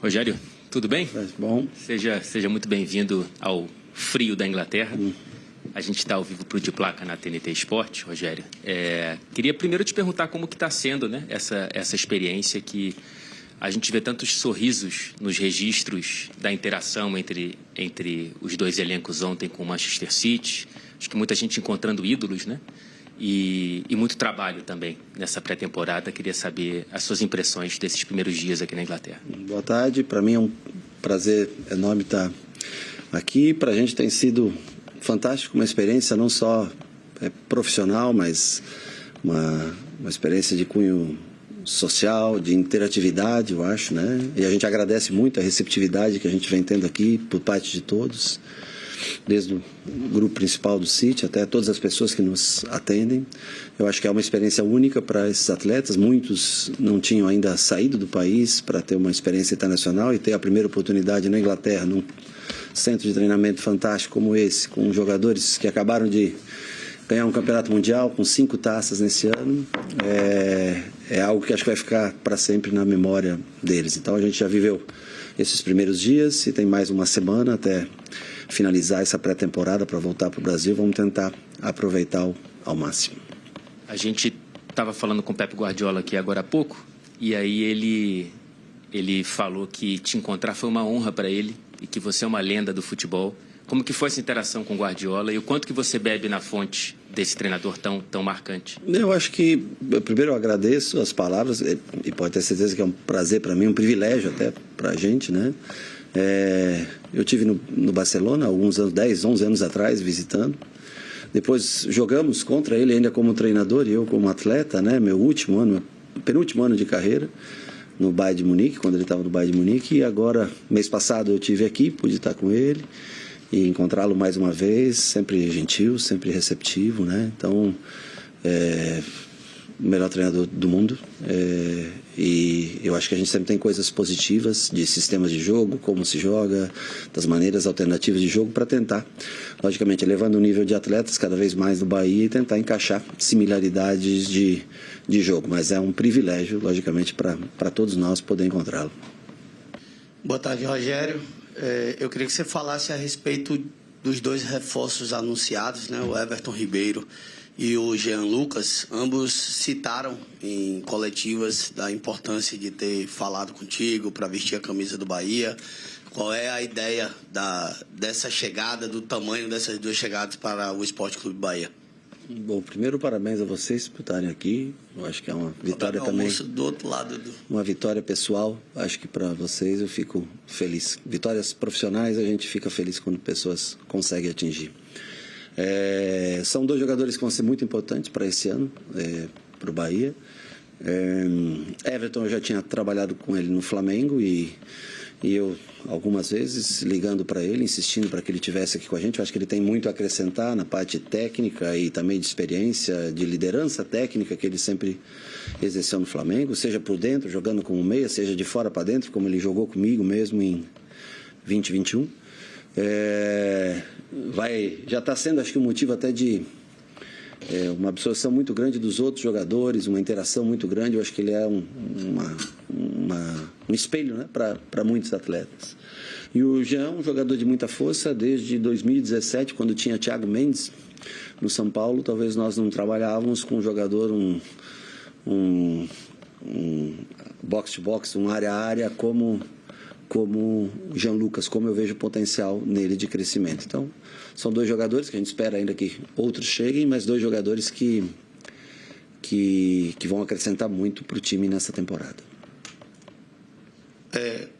Rogério, tudo bem? Bom. Seja muito bem-vindo ao frio da Inglaterra. A gente está ao vivo para o De Placa na TNT Esporte, Rogério. Queria primeiro te perguntar como que está sendo, né, essa experiência que a gente vê tantos sorrisos nos registros da interação entre os dois elencos ontem com o Manchester City. Acho que muita gente encontrando ídolos, né? E muito trabalho também nessa pré-temporada. Queria saber as suas impressões desses primeiros dias aqui na Inglaterra. Boa tarde, para mim é um prazer enorme estar aqui. Para a gente tem sido fantástico, uma experiência não só profissional, mas uma experiência de cunho social, de interatividade, eu acho, né? E a gente agradece muito a receptividade que a gente vem tendo aqui por parte de todos, desde o grupo principal do City até todas as pessoas que nos atendem. Eu acho que é uma experiência única para esses atletas. Muitos não tinham ainda saído do país para ter uma experiência internacional e ter a primeira oportunidade na Inglaterra, num centro de treinamento fantástico como esse, com jogadores que acabaram de ganhar um campeonato mundial com 5 taças nesse ano. É algo que acho que vai ficar para sempre na memória deles. Então a gente já viveu esses primeiros dias e tem mais uma semana até finalizar essa pré-temporada para voltar para o Brasil. Vamos tentar aproveitar ao máximo. A gente estava falando com o Pep Guardiola aqui agora há pouco, e aí ele falou que te encontrar foi uma honra para ele e que você é uma lenda do futebol. Como que foi essa interação com o Guardiola e o quanto que você bebe na fonte desse treinador tão marcante? Eu acho que, primeiro, eu agradeço as palavras e pode ter certeza que é um prazer para mim, um privilégio até para a gente, né? Eu tive no Barcelona alguns anos, 10, 11 anos atrás, visitando. Depois jogamos contra ele ainda como treinador e eu como atleta, né? Meu penúltimo ano de carreira no Bayern de Munique, quando ele estava no Bayern de Munique. E agora, mês passado, eu estive aqui, pude estar com ele e encontrá-lo mais uma vez, sempre gentil, sempre receptivo, né? Então, o melhor treinador do mundo, e eu acho que a gente sempre tem coisas positivas de sistemas de jogo, como se joga, das maneiras alternativas de jogo para tentar, logicamente, elevando o nível de atletas cada vez mais no Bahia e tentar encaixar similaridades de jogo, mas é um privilégio, logicamente, para todos nós poder encontrá-lo. Boa tarde, Rogério. Eu queria que você falasse a respeito dos 2 reforços anunciados, né? O Everton Ribeiro e o Jean Lucas. Ambos citaram em coletivas da importância de ter falado contigo para vestir a camisa do Bahia. Qual é a ideia dessa chegada, do tamanho dessas 2 chegadas para o Esporte Clube Bahia? Bom, primeiro, parabéns a vocês por estarem aqui. Eu acho que é uma vitória também. Do outro lado uma vitória pessoal. Acho que para vocês eu fico feliz. Vitórias profissionais a gente fica feliz quando pessoas conseguem atingir. São 2 jogadores que vão ser muito importantes para esse ano, para o Bahia. Everton, eu já tinha trabalhado com ele no Flamengo e eu, algumas vezes, ligando para ele, insistindo para que ele estivesse aqui com a gente. Eu acho que ele tem muito a acrescentar na parte técnica e também de experiência, de liderança técnica que ele sempre exerceu no Flamengo, seja por dentro, jogando como meia, seja de fora para dentro, como ele jogou comigo mesmo em 2021. Já está sendo, acho que, um motivo até de uma absorção muito grande dos outros jogadores, uma interação muito grande. Eu acho que ele é um espelho, né, para muitos atletas. E o Jean, um jogador de muita força, desde 2017, quando tinha Thiago Mendes no São Paulo. Talvez nós não trabalhávamos com um jogador, um box-to-box, um área-a-área, como o Jean Lucas, como eu vejo o potencial nele de crescimento. Então, são 2 jogadores que a gente espera ainda que outros cheguem, mas 2 jogadores que vão acrescentar muito para o time nessa temporada.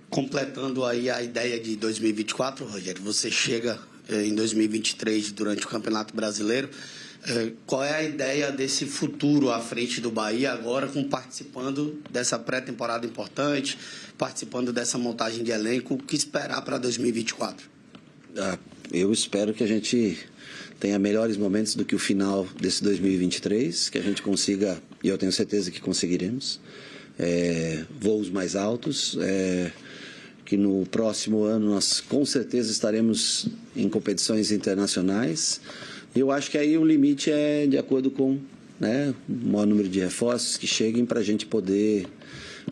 Completando aí a ideia de 2024, Rogério, você chega em 2023 durante o Campeonato Brasileiro. Qual é a ideia desse futuro à frente do Bahia agora, participando dessa pré-temporada importante, participando dessa montagem de elenco? O que esperar para 2024? Eu espero que a gente tenha melhores momentos do que o final desse 2023, que a gente consiga, e eu tenho certeza que conseguiremos, voos mais altos, que no próximo ano nós com certeza estaremos em competições internacionais. Eu acho que aí o limite é de acordo com, né, o maior número de reforços que cheguem para a gente poder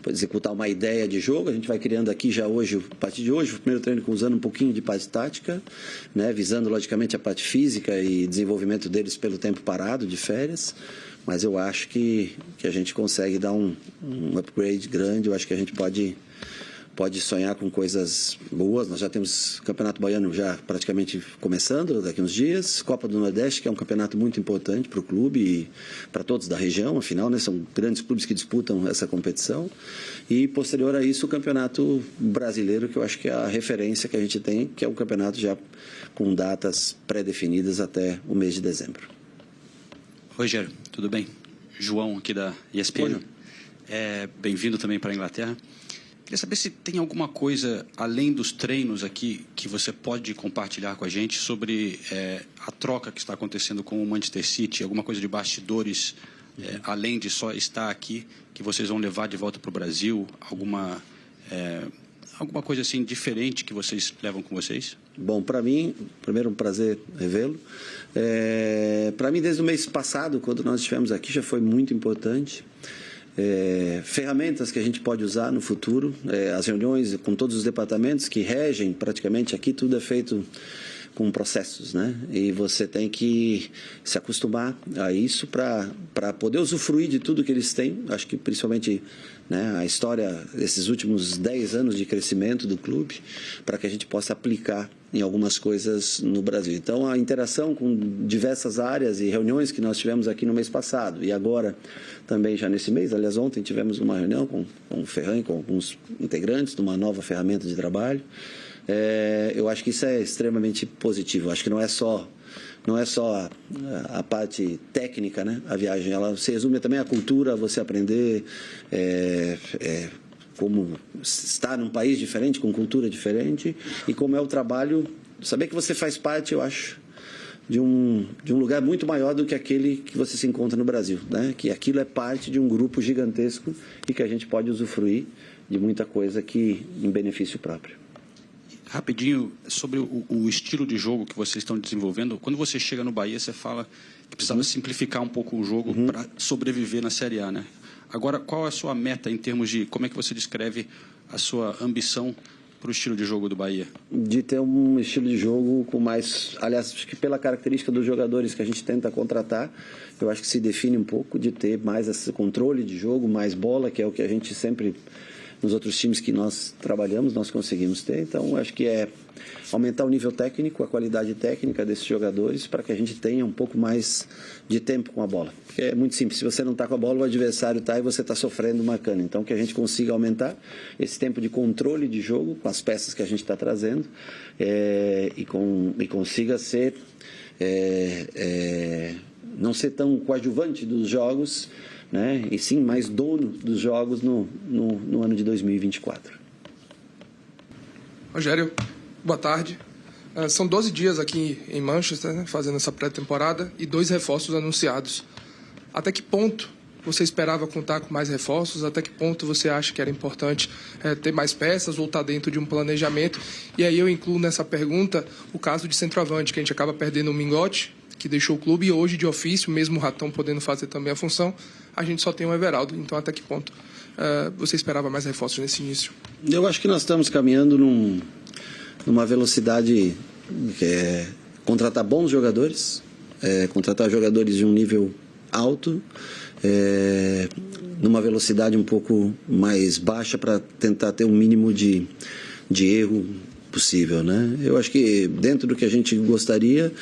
executar uma ideia de jogo. A gente vai criando aqui já hoje, a partir de hoje, o primeiro treino usando um pouquinho de parte tática, né, visando logicamente a parte física e desenvolvimento deles pelo tempo parado de férias, mas eu acho que a gente consegue dar um upgrade grande. Eu acho que a gente pode sonhar com coisas boas. Nós já temos Campeonato Baiano já praticamente começando daqui a uns dias, Copa do Nordeste, que é um campeonato muito importante para o clube e para todos da região, afinal, né, são grandes clubes que disputam essa competição, e posterior a isso o Campeonato Brasileiro, que eu acho que é a referência que a gente tem, que é um campeonato já com datas pré-definidas até o mês de dezembro. Rogério, tudo bem? João aqui da ESPN. Bem-vindo também para a Inglaterra. Queria saber se tem alguma coisa, além dos treinos aqui, que você pode compartilhar com a gente sobre a troca que está acontecendo com o Manchester City, alguma coisa de bastidores, além de só estar aqui, que vocês vão levar de volta para o Brasil, alguma coisa assim diferente que vocês levam com vocês? Bom, para mim, primeiro um prazer revê-lo. Para mim, desde o mês passado, quando nós estivemos aqui, já foi muito importante. Ferramentas que a gente pode usar no futuro, as reuniões com todos os departamentos que regem praticamente aqui, tudo é feito com processos, né? E você tem que se acostumar a isso para poder usufruir de tudo que eles têm. Acho que principalmente, né, a história desses últimos 10 anos de crescimento do clube, para que a gente possa aplicar em algumas coisas no Brasil. Então, a interação com diversas áreas e reuniões que nós tivemos aqui no mês passado e agora também já nesse mês, aliás, ontem tivemos uma reunião com o Ferran, com alguns integrantes de uma nova ferramenta de trabalho. Eu acho que isso é extremamente positivo. Acho que não é só a parte técnica, né? A viagem, ela se resume também à cultura, você aprender como estar num país diferente, com cultura diferente, e como é o trabalho, saber que você faz parte, eu acho, de um lugar muito maior do que aquele que você se encontra no Brasil, né? Que aquilo é parte de um grupo gigantesco e que a gente pode usufruir de muita coisa que em benefício próprio. Rapidinho, sobre o estilo de jogo que vocês estão desenvolvendo, quando você chega no Bahia, você fala que precisava simplificar um pouco o jogo para sobreviver na Série A, né? Agora, qual é a sua meta em termos de, como é que você descreve a sua ambição para o estilo de jogo do Bahia? De ter um estilo de jogo com mais, aliás, acho que pela característica dos jogadores que a gente tenta contratar, eu acho que se define um pouco de ter mais esse controle de jogo, mais bola, que é o que a gente sempre, nos outros times que nós trabalhamos, nós conseguimos ter. Então, acho que é aumentar o nível técnico, a qualidade técnica desses jogadores, para que a gente tenha um pouco mais de tempo com a bola. Porque é muito simples, se você não está com a bola, o adversário está e você está sofrendo marcando. Então, que a gente consiga aumentar esse tempo de controle de jogo com as peças que a gente está trazendo e consiga ser não ser tão coadjuvante dos jogos, né? E sim mais dono dos jogos no ano de 2024. Rogério, boa tarde. São 12 dias aqui em Manchester, né, fazendo essa pré-temporada, e 2 reforços anunciados. Até que ponto você esperava contar com mais reforços? Até que ponto você acha que era importante ter mais peças ou estar dentro de um planejamento? E aí eu incluo nessa pergunta o caso de centroavante, que a gente acaba perdendo o Mingote, que deixou o clube, e hoje, de ofício, mesmo o Ratão podendo fazer também a função, a gente só tem o Everaldo. Então, até que ponto você esperava mais reforços nesse início? Eu acho que nós estamos caminhando numa velocidade que é contratar bons jogadores, contratar jogadores de um nível alto, numa velocidade um pouco mais baixa para tentar ter um mínimo de erro possível, né? Eu acho que dentro do que a gente gostaria,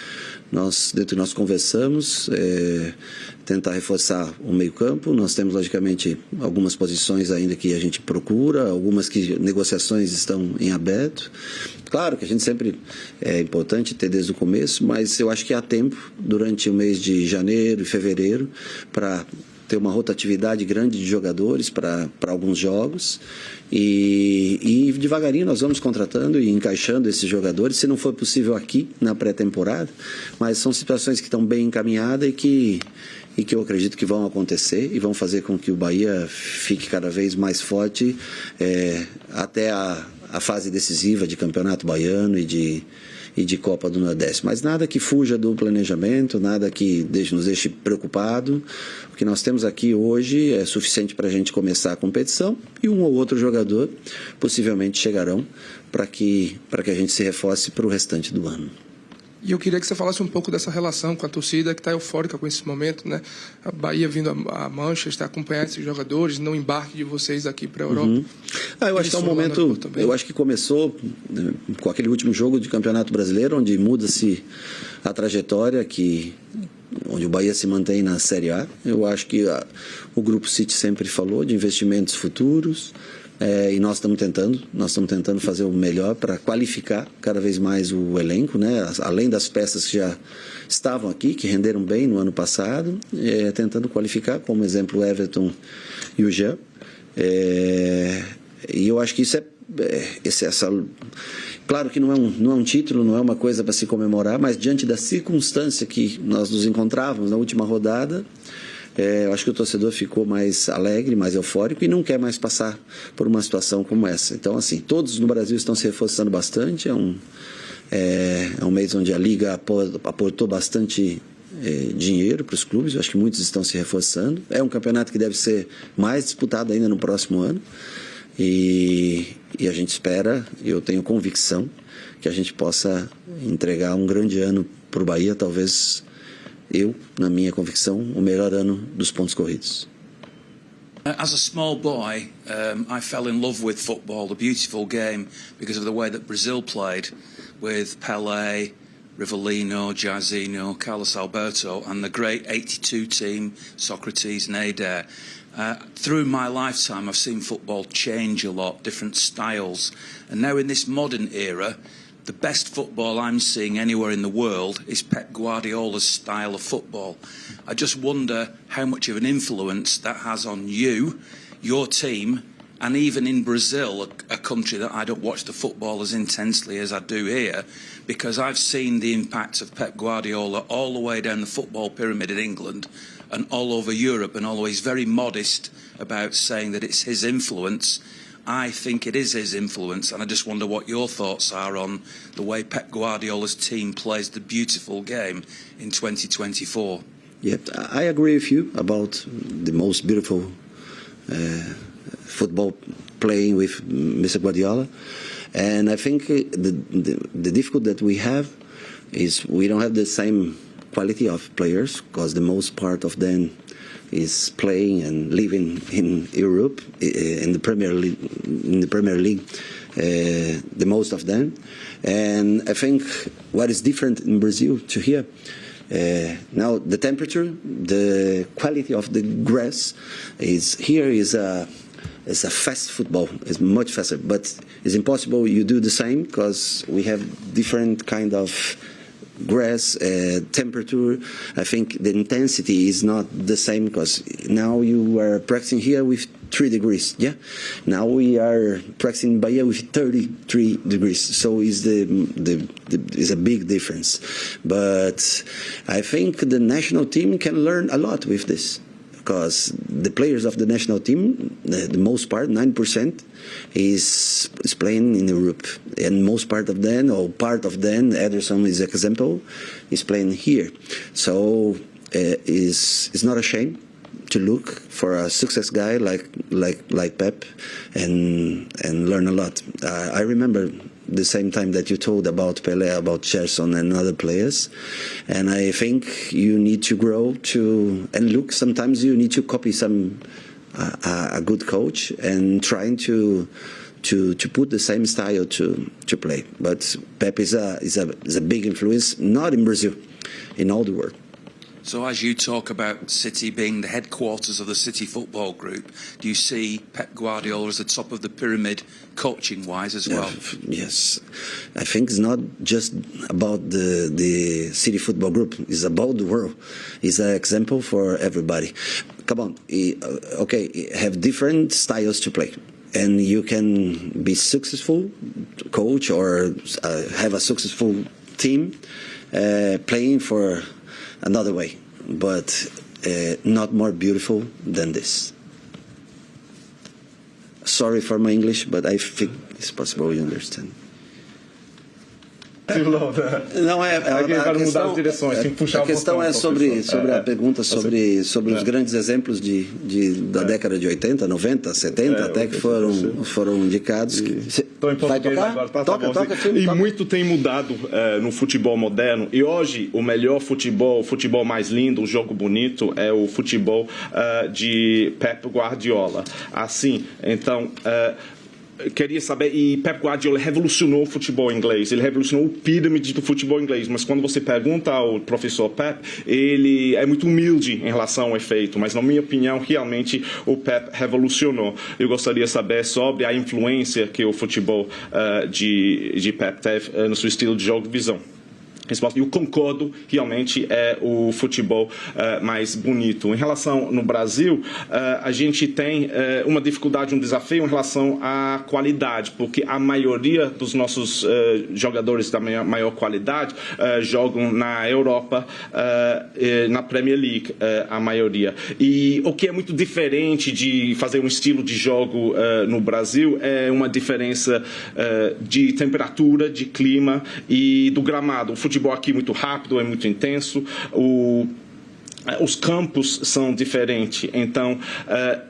nós conversamos, tentar reforçar o meio-campo. Nós temos, logicamente, algumas posições ainda que a gente procura, algumas que negociações estão em aberto. Claro que a gente sempre é importante ter desde o começo, mas eu acho que há tempo, durante o mês de janeiro e fevereiro, para ter uma rotatividade grande de jogadores para alguns jogos e devagarinho nós vamos contratando e encaixando esses jogadores, se não for possível aqui na pré-temporada, mas são situações que estão bem encaminhadas e que eu acredito que vão acontecer e vão fazer com que o Bahia fique cada vez mais forte até a a fase decisiva de Campeonato Baiano e de Copa do Nordeste. Mas nada que fuja do planejamento, nada que nos deixe preocupado. O que nós temos aqui hoje é suficiente para a gente começar a competição e um ou outro jogador possivelmente chegarão para que a gente se reforce para o restante do ano. E eu queria que você falasse um pouco dessa relação com a torcida que está eufórica com esse momento, né? A Bahia vindo a Manchester acompanhar esses jogadores, não embarque de vocês aqui para a Europa. Uhum. Eu acho que é um momento, eu acho que começou com aquele último jogo de Campeonato Brasileiro, onde muda-se a trajetória, onde o Bahia se mantém na Série A. Eu acho que o Grupo City sempre falou de investimentos futuros. E nós estamos tentando fazer o melhor para qualificar cada vez mais o elenco, né? Além das peças que já estavam aqui, que renderam bem no ano passado, tentando qualificar, como exemplo, o Everton e o Jean. E eu acho que isso claro que não é um título, não é uma coisa para se comemorar, mas diante da circunstância que nós nos encontrávamos na última rodada, eu acho que o torcedor ficou mais alegre, mais eufórico e não quer mais passar por uma situação como essa. Então, assim, todos no Brasil estão se reforçando bastante. É um mês onde a Liga aportou bastante dinheiro para os clubes. Eu acho que muitos estão se reforçando. É um campeonato que deve ser mais disputado ainda no próximo ano. E a gente espera, eu tenho convicção, que a gente possa entregar um grande ano para o Bahia, talvez... na minha convicção, o melhor ano dos pontos corridos. As a small boy, I fell in love with football, the beautiful game, because of the way that Brazil played with Pelé, Rivellino, Jairzinho, Carlos Alberto, and the great 82 team, Socrates, Nader. Through my lifetime, I've seen football change a lot, different styles, and now in this modern era, the best football I'm seeing anywhere in the world is Pep Guardiola's style of football. I just wonder how much of an influence that has on you, your team, and even in Brazil, a country that I don't watch the football as intensely as I do here, because I've seen the impact of Pep Guardiola all the way down the football pyramid in England and all over Europe, and always very modest about saying that it's his influence. I think it is his influence, and I just wonder what your thoughts are on the way Pep Guardiola's team plays the beautiful game in 2024. Yeah, I agree with you about the most beautiful football playing with Mr. Guardiola, and I think the difficulty that we have is we don't have the same quality of players, because the most part of them is playing and living in Europe, in the Premier League, the most of them. And I think what is different in Brazil to here, now the temperature, the quality of the grass is a fast football. It's much faster, but it's impossible you do the same, because we have different kind of grass, temperature. I think the intensity is not the same, because now you are practicing here with 3 degrees. Yeah, now we are practicing Bahia with 33 degrees. So is is a big difference. But I think the national team can learn a lot with this, because the players of the national team, the most part, 9%, is playing in Europe, and most part of them, or part of them, Ederson is example, is playing here. So it's not a shame to look for a success guy like Pep and learn a lot. I remember the same time that you told about Pelé, about Gerson and other players, and I think you need to grow and look. Sometimes you need to copy a good coach and trying to put the same style to play. But Pep is a big influence, not in Brazil, in all the world. So as you talk about City being the headquarters of the City Football Group, do you see Pep Guardiola as the top of the pyramid coaching-wise as well? Yes. I think it's not just about the City Football Group. It's about the world. It's an example for everybody. Come on. Okay, have different styles to play. And you can be successful coach or have a successful team playing for another way, but not more beautiful than this. Sorry for my English, but I think it's possible you understand. Não é. A questão, as direções, tem que puxar a questão é sobre a pergunta sobre os grandes exemplos da década de 80, 90, 70, até que foram indicados. Vai tocar? Toca. E muito tem mudado no futebol moderno. E hoje o melhor futebol, o futebol mais lindo, o jogo bonito é o futebol de Pep Guardiola. Assim, então. Queria saber, e Pep Guardiola revolucionou o futebol inglês, ele revolucionou o pirâmide do futebol inglês, mas quando você pergunta ao professor Pep, ele é muito humilde em relação ao efeito, mas na minha opinião, realmente o Pep revolucionou. Eu gostaria de saber sobre a influência que o futebol de Pep teve no seu estilo de jogo e visão. Eu concordo, realmente é o futebol mais bonito. Em relação no Brasil, a gente tem uma dificuldade, um desafio em relação à qualidade, porque a maioria dos nossos jogadores da maior qualidade jogam na Europa, na Premier League, a maioria. E o que é muito diferente de fazer um estilo de jogo no Brasil é uma diferença de temperatura, de clima e do gramado. O futebol aqui é muito rápido, é muito intenso. Os campos são diferentes, então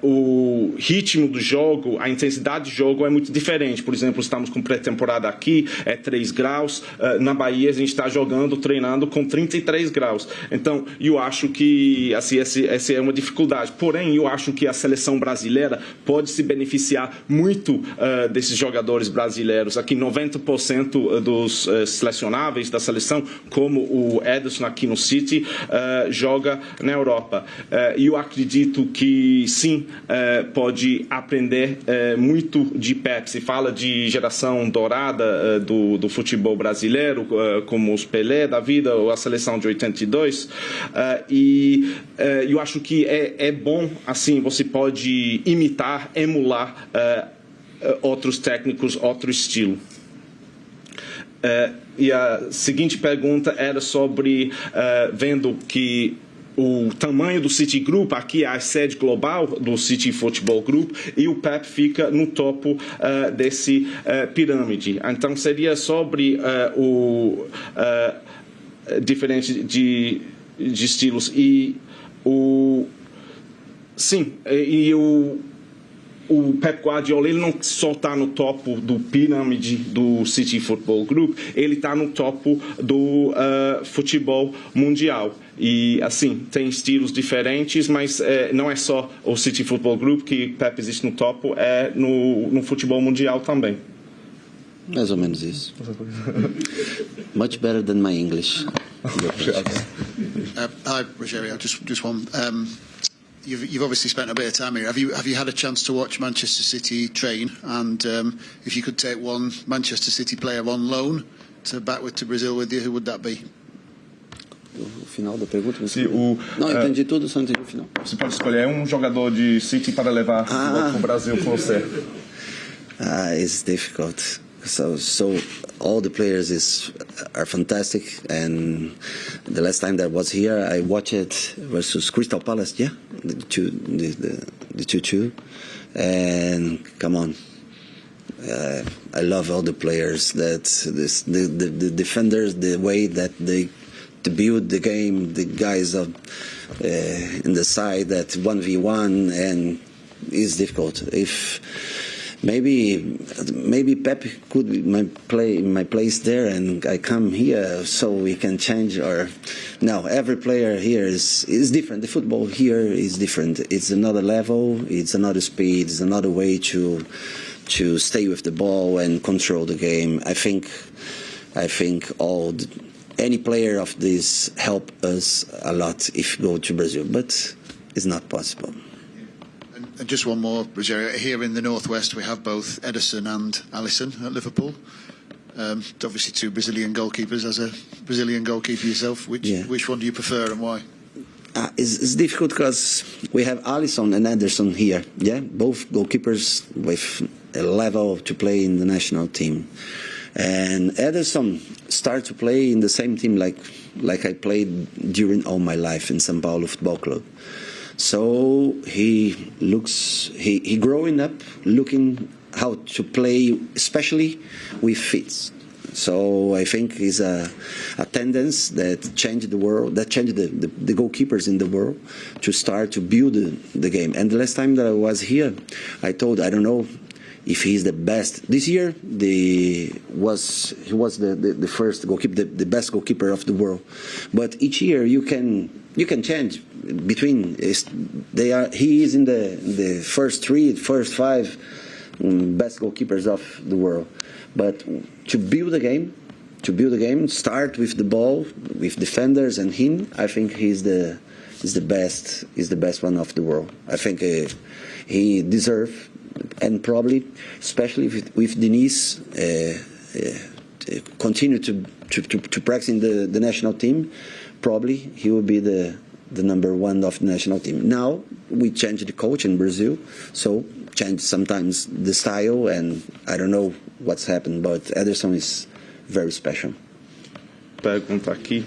o ritmo do jogo, a intensidade do jogo é muito diferente. Por exemplo, estamos com pré-temporada aqui, é 3 graus, na Bahia a gente está jogando, treinando com 33 graus. Então, eu acho que assim, essa é uma dificuldade. Porém, eu acho que a seleção brasileira pode se beneficiar muito desses jogadores brasileiros. Aqui, 90% dos selecionáveis da seleção, como o Ederson aqui no City, joga na Europa. E eu acredito que sim, pode aprender muito de Pep. Se fala de geração dourada do futebol brasileiro, como os Pelé da vida ou a seleção de 82, e eu acho que é bom, assim, você pode imitar, emular outros técnicos, outro estilo. E a seguinte pergunta era sobre vendo que o tamanho do City Group, aqui é a sede global do City Football Group, e o Pep fica no topo desse pirâmide. Então, seria sobre o diferente de estilos. E o Pep Guardiola, ele não só está no topo do pirâmide do City Football Group, ele está no topo do futebol mundial. E, assim, tem estilos diferentes, mas não é só o City Football Group que Pep existe no topo, é no futebol mundial também. Mais ou menos isso. Much better than my English. Hi, Rogério. Just one. You've obviously spent a bit of time here. Have you had a chance to watch Manchester City train? And if you could take one Manchester City player on loan back to Brazil with you, who would that be? O final da pergunta? Não, entendi tudo, só entendi o final. Você pode escolher um jogador de City para levar para o Brasil com você. It's difficult. So all the players are fantastic, and the last time that I was here, I watched it versus Crystal Palace, the 2-2, and come on. I love all the players. The defenders, the way that they build the game, the guys in the side that 1v1, and it's difficult. If maybe Pep could be my place there, and I come here so we can change. Or no, every player here is different. The football here is different. It's another level. It's another speed. It's another way to stay with the ball and control the game. I think any player of this help us a lot if go to Brazil, but it's not possible. And just one more, Rogério. Here in the northwest, we have both Ederson and Alisson at Liverpool. Obviously, two Brazilian goalkeepers. As a Brazilian goalkeeper yourself, which one do you prefer and why? It's difficult because we have Alisson and Ederson here. Yeah, both goalkeepers with a level to play in the national team. And Ederson started to play in the same team like I played during all my life in São Paulo Football Club. So he growing up looking how to play, especially with feet. So I think it's a tendency that changed the world, that changed the goalkeepers in the world to start to build the game. And the last time that I was here, I don't know if he's the best. This year, he was the first goalkeeper, the best goalkeeper of the world. But each year you can change between. He is in the first five best goalkeepers of the world. But to build a game, start with the ball, with defenders and him. I think he's the best one of the world. I think he deserves, and probably, especially with Denise, continue to practice in the national team. Probably he will be the number one of the national team. Now we changed the coach in Brazil, so change sometimes the style, and I don't know what's happened, but Ederson is very special. Pergunta aqui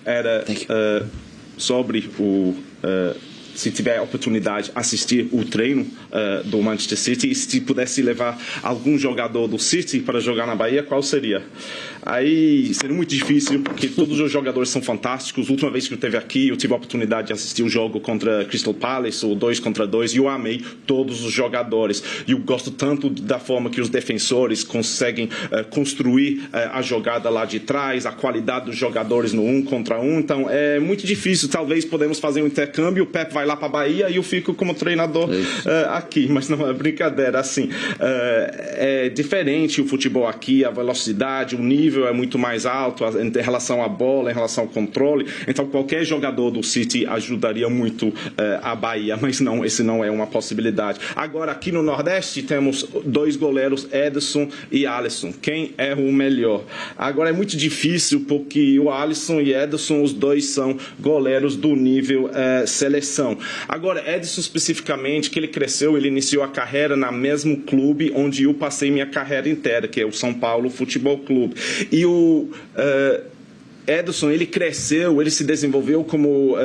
era sobre se tiver a oportunidade assistir o treino do Manchester City e se pudesse levar algum jogador do City para jogar na Bahia, qual seria? Aí seria muito difícil, porque todos os jogadores são fantásticos. A última vez que eu esteve aqui, eu tive a oportunidade de assistir o jogo contra Crystal Palace, o 2-2, e eu amei todos os jogadores. E eu gosto tanto da forma que os defensores conseguem construir a jogada lá de trás, a qualidade dos jogadores no 1 contra 1. Então é muito difícil. Talvez podemos fazer um intercâmbio, o Pep vai lá para a Bahia e eu fico como treinador aqui. Mas não é brincadeira, assim. É diferente o futebol aqui, a velocidade, o nível é muito mais alto em relação à bola, em relação ao controle. Então qualquer jogador do City ajudaria muito a Bahia, mas não, esse não é uma possibilidade. Agora aqui no Nordeste temos dois goleiros, Ederson e Alisson. Quem é o melhor? Agora é muito difícil porque o Alisson e Ederson, os dois são goleiros do nível seleção. Agora Ederson especificamente, que ele cresceu, ele iniciou a carreira no mesmo clube onde eu passei minha carreira inteira, que é o São Paulo Futebol Clube. E o Ederson, ele cresceu, ele se desenvolveu como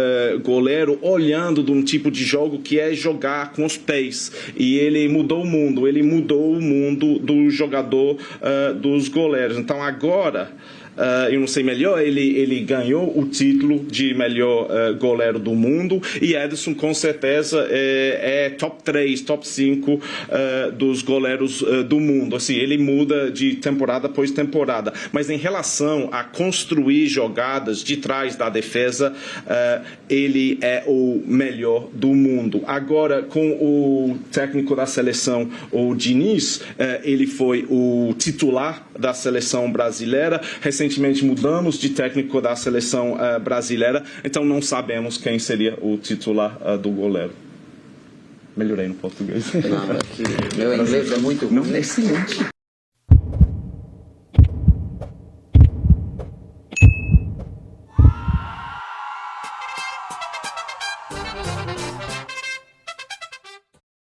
goleiro olhando de um tipo de jogo que é jogar com os pés. E ele mudou o mundo do jogador dos goleiros. Então agora, eu não sei melhor, ele ganhou o título de melhor goleiro do mundo, e Ederson com certeza é top 3, top 5 dos goleiros do mundo. Assim, ele muda de temporada após temporada, mas em relação a construir jogadas de trás da defesa, ele é o melhor do mundo. Agora, com o técnico da seleção, o Diniz, ele foi o titular da seleção brasileira. Recentemente mudamos de técnico da seleção brasileira, então não sabemos quem seria o titular do goleiro. Melhorei no português. Não, meu inglês é muito ruim. Não, é excelente.